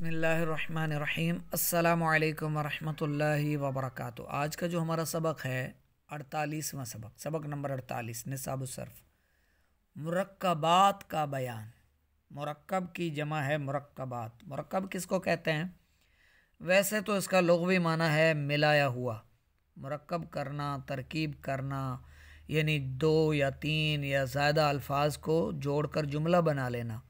बिस्मिल्लाहिर्रहमानिर्रहीम। अस्सलामु अलैकुम वरहमतुल्लाहि वबरकातुहू। आज का जो हमारा सबक है 48वां सबक नंबर 48 निसाबुस्सर्फ, मुरक्कबात का बयान। मुरक्कब की जमा है मुरक्कबात। मुरक्कब किसको कहते हैं? वैसे तो इसका लुग़वी माना है मिलाया हुआ। मुरक्कब करना, तरकीब करना, यानी दो या तीन या ज़्यादा अल्फाज को जोड़कर जुमला बना लेना,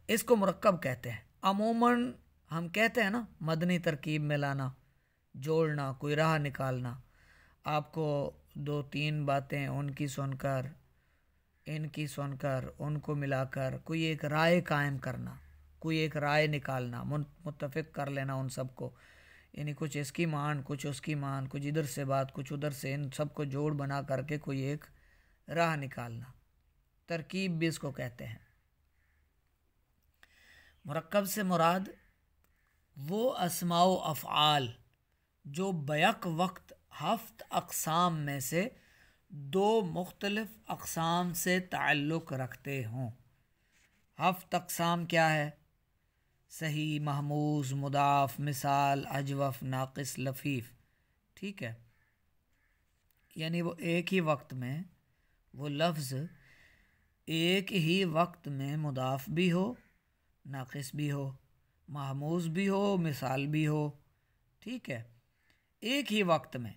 इसको मुरक्कब कहते हैं। अमूमन हम कहते हैं ना, मदनी तरकीब में लाना, जोड़ना, कोई राह निकालना। आपको दो तीन बातें उनकी सुनकर, इनकी सुनकर, उनको मिलाकर कोई एक राय कायम करना, कोई एक राय निकालना, मुत्तफ़िक कर लेना उन सबको, यानी कुछ इसकी मान, कुछ उसकी मान, कुछ इधर से बात, कुछ उधर से, इन सबको जोड़ बना करके कोई एक राह निकालना, तरकीब भी इसको कहते हैं। मुरक्कब से मुराद वो अस्माओ अफ़आल जो बैक वक्त हफ्त अक़साम में से दो मुख्तलिफ अक़साम से ताल्लुक़ रखते हों। हफ्त अक़साम क्या है? सही, महमूज़, मुदाफ़, मिसाल, अजवफ़, नाक़िस, लफ़ीफ़। ठीक है, यानी वो एक ही वक्त में, वो लफ्ज़ एक ही वक्त में मुदाफ़ भी हो, नाक़िस भी हो, महमूज़ भी हो, मिसाल भी हो। ठीक है, एक ही वक्त में,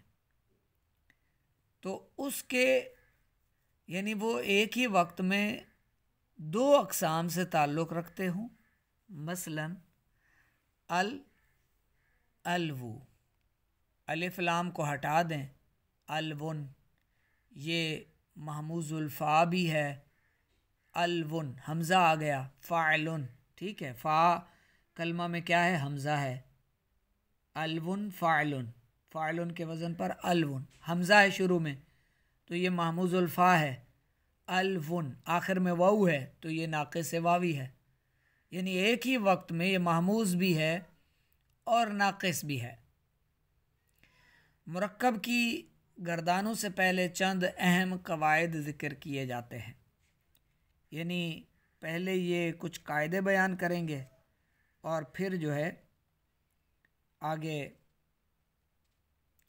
तो उसके यानी वो एक ही वक्त में दो अक़साम से ताल्लुक़ रखते हों। मसलन अलवु, अलिफ लाम को हटा दें, अलवुन, ये महमूज़ुल फ़ा भी है, अलवुन हमज़ा आ गया, फ़ाइलुन। ठीक है, फ़ा कलमा में क्या है? हमज़ा है। अलवुन फ़ाइलुन, फ़ाइलुन के वज़न पर अलवुन, हमज़ा है शुरू में, तो ये महमूज़ुल फ़ा है। अलवुन आखिर में वाऊ है, तो ये नाक़िस वावी है। यानी एक ही वक्त में ये महमूज़ भी है और नाक़िस भी है। मुरक्कब की गर्दानों से पहले चंद अहम कवायद ज़िक्र किए जाते हैं, यानी पहले ये कुछ कायदे बयान करेंगे और फिर जो है आगे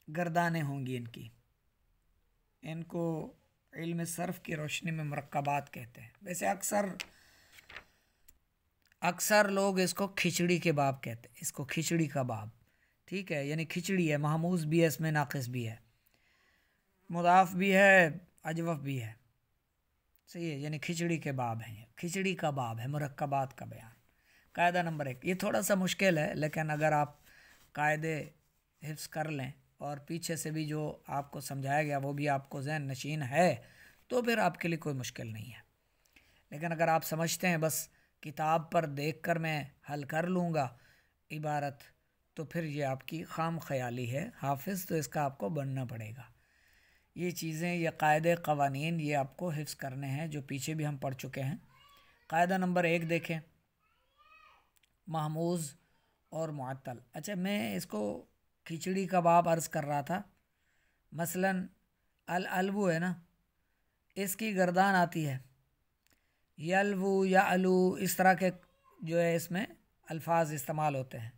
गर्दानें होंगी इनकी। इनको इल्म सर्फ़ की रोशनी में मुरक्कबात कहते हैं। वैसे अक्सर लोग इसको खिचड़ी के बाब कहते हैं, इसको खिचड़ी का बाब। ठीक है, यानी खिचड़ी है, महमूज़ भी है, इसमें नाक़िस भी है, मुदाफ़ भी है, अजवफ़ भी है। सही है, यानी खिचड़ी के बाब हैं, खिचड़ी का बाब है मुरक्कबात का बयान। कायदा नंबर 1, ये थोड़ा सा मुश्किल है, लेकिन अगर आप कायदे हिफ्ज़ कर लें और पीछे से भी जो आपको समझाया गया वो भी आपको ज़हन नशीन है, तो फिर आपके लिए कोई मुश्किल नहीं है। लेकिन अगर आप समझते हैं बस किताब पर देखकर मैं हल कर लूँगा इबारत, तो फिर ये आपकी खाम ख्याली है। हाफिज़ तो इसका आपको बनना पड़ेगा। ये चीज़ें, ये कायदे, क़वानीन, ये आपको हिफ्ज़ करने हैं, जो पीछे भी हम पढ़ चुके हैं। कायदा नंबर 1 देखें, महमूज़ और मुअत्तल। अच्छा, मैं इसको खिचड़ी का बाब अर्ज़ कर रहा था। मसलन अलवु है ना, इसकी गर्दान आती है यलवु या अलू, इस तरह के जो है इसमें अल्फाज इस्तेमाल होते हैं।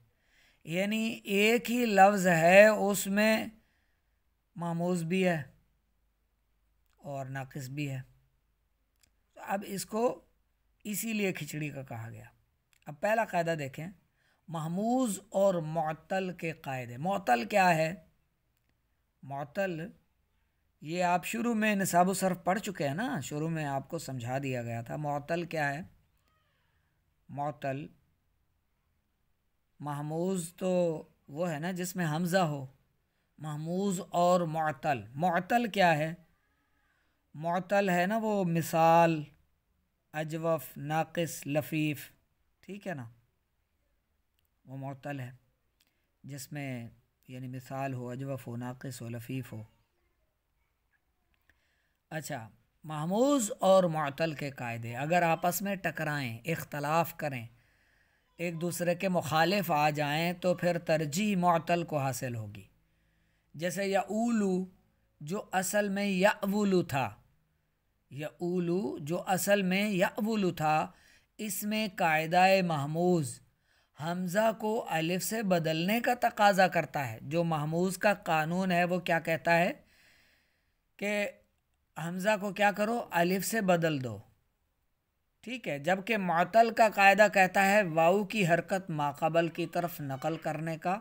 यानी एक ही लफ्ज़ है, उसमें महमूज़ भी है और नाक़िस भी है। तो अब इसको इसीलिए खिचड़ी का कहा गया। अब पहला कायदा देखें, महमूज़ और मुअत्तल के कायदे। मुअत्तल क्या है? मुअत्तल, ये आप शुरू में निसाबु सर्फ़ पढ़ चुके हैं ना, शुरू में आपको समझा दिया गया था। मुअत्तल क्या है? मुअत्तल, महमूज़ तो वो है ना जिसमें हमज़ा हो, महमूज़ और मुअत्तल। मुअत्तल क्या है? मुअत्तल है ना वो मिसाल, अजवफ़, नाक़िस, लफ़ीफ़। ठीक है ना, वो मुअत्तल है जिसमें यानी मिसाल हो, अजवफ़ हो, नाक़िस हो, लफ़ीफ़ हो। अच्छा, महमूज़ और मुअत्तल के कायदे अगर आपस में टकराएं, इख्तलाफ करें, एक दूसरे के मुखालिफ आ जाएं, तो फिर तरजीह मुअत्तल को हासिल होगी। जैसे यऊलू जो असल में यअवुलु था, यऊलू जो असल में यअवुलु था, इसमें कायदा महमूज़ حمزہ کو الف سے بدلنے کا تقاضا کرتا ہے. جو محموز کا قانون ہے وہ کیا کہتا ہے کہ حمزہ کو کیا کرو، الف سے بدل دو. ٹھیک ہے. جبکہ معطل کا قاعدہ کہتا ہے واؤ کی حرکت ماقبل کی طرف نقل کرنے کا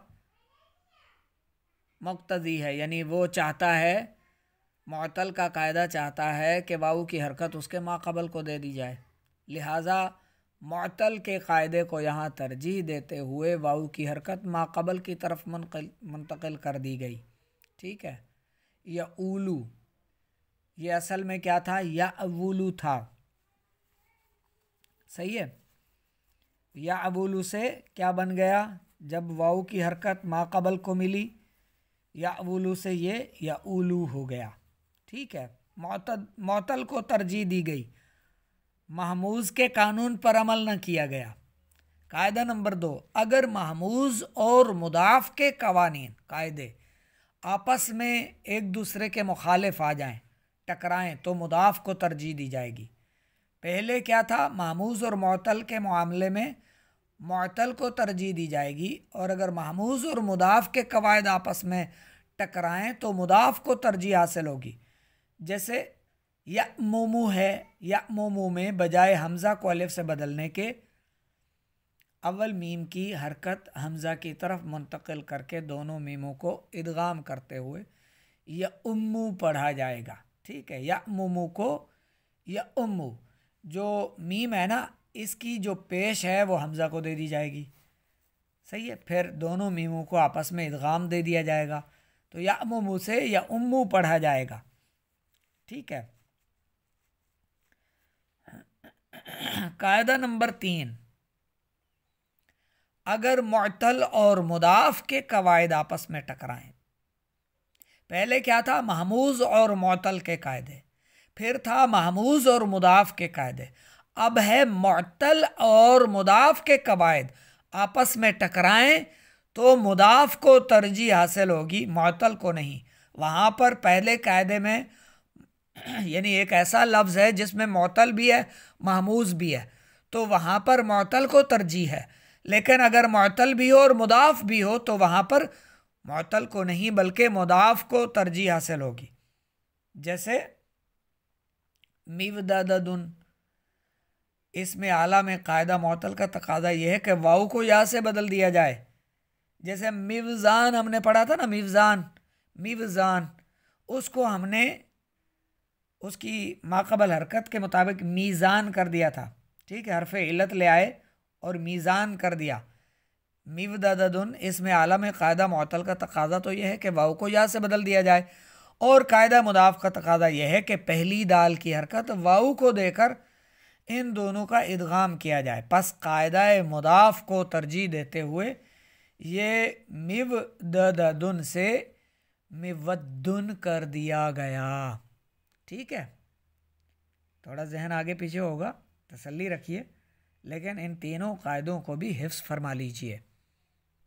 مقتضی ہے. یعنی وہ چاہتا ہے، معطل کا قاعدہ چاہتا ہے کہ واؤ کی حرکت اس کے ماقبل کو دے دی جائے. لہٰذا معطل کے قاعدے کو یہاں ترجیح دیتے ہوئے واؤ کی حرکت ماقبل کی طرف منتقل کر دی گئی. ٹھیک ہے. یا اولو، یہ اصل میں کیا تھا، یا اولو تھا. صحیح ہے. یا اولو سے کیا بن گیا، جب واؤ کی حرکت ماقبل کو ملی یا اولو سے یہ یا اولو ہو گیا. ٹھیک ہے. معطل کو ترجیح دی گئی، محموز کے قانون پر عمل نہ کیا گیا. قاعدہ نمبر 2، اگر محموز اور مضاف کے قوانین قاعدے آپس میں ایک دوسرے کے مخالف آ جائیں، ٹکرائیں، تو مضاف کو ترجیح دی جائے گی. پہلے کیا تھا، محموز اور معطل کے معاملے میں معطل کو ترجیح دی جائے گی، اور اگر محموز اور مضاف کے قواعد آپس میں ٹکرائیں تو مضاف کو ترجیح حاصل ہوگی. جیسے یأممو ہے، یأممو میں بجائے حمزہ کو الف سے بدلنے کے اول میم کی حرکت حمزہ کی طرف منتقل کر کے دونوں میموں کو ادغام کرتے ہوئے یأمو پڑھا جائے گا. ٹھیک ہے. یأممو کو یأمو، جو میم ہے نا اس کی جو پیش ہے وہ حمزہ کو دے دی جائے گی. صحیح ہے. پھر دونوں میموں کو آپس میں ادغام دے دیا جائے گا، تو یأممو سے یأمو پڑھا جائے گا. ٹھیک ہے. قاعدہ نمبر 3، اگر معطل اور مضاف کے قواعد آپس میں ٹکرائیں. پہلے کیا تھا، محموز اور معطل کے قاعدے، پھر تھا محموز اور مضاف کے قاعدے، اب ہے معطل اور مضاف کے قواعد آپس میں ٹکرائیں تو مضاف کو ترجیح حاصل ہوگی، معطل کو نہیں. وہاں پر پہلے قاعدے میں یعنی ایک ایسا لفظ ہے جس میں معطل بھی ہے محموز بھی ہے، تو وہاں پر معطل کو ترجیح ہے. لیکن اگر معطل بھی ہو اور مضاف بھی ہو تو وہاں پر معطل کو نہیں بلکہ مضاف کو ترجیح حاصل ہوگی. جیسے میوددن، اس میں اعلیٰ میں قاعدہ معطل کا تقاضا یہ ہے کہ واؤ کو یا سے بدل دیا جائے. جیسے میوزان ہم نے پڑھا تھا نا، میوزان، اس کو ہم نے اس کی ماقبل حرکت کے مطابق میزان کر دیا تھا. ٹھیک ہے. حرف علت لے آئے اور میزان کر دیا. میوددن، اس میں اعلیٰ میں قاعدہ معطل کا تقاضا تو یہ ہے کہ واؤ کو یا سے بدل دیا جائے، اور قاعدہ مضاف کا تقاضا یہ ہے کہ پہلی دال کی حرکت واؤ کو دے کر ان دونوں کا ادغام کیا جائے. پس قاعدہ مضاف کو ترجیح دیتے ہوئے یہ میوددن سے میودن کر دیا گیا. ٹھیک ہے. تھوڑا ذہن آگے پیچھے ہوگا، تسلی رکھیے، لیکن ان تینوں قاعدوں کو بھی حفظ فرما لیجیے.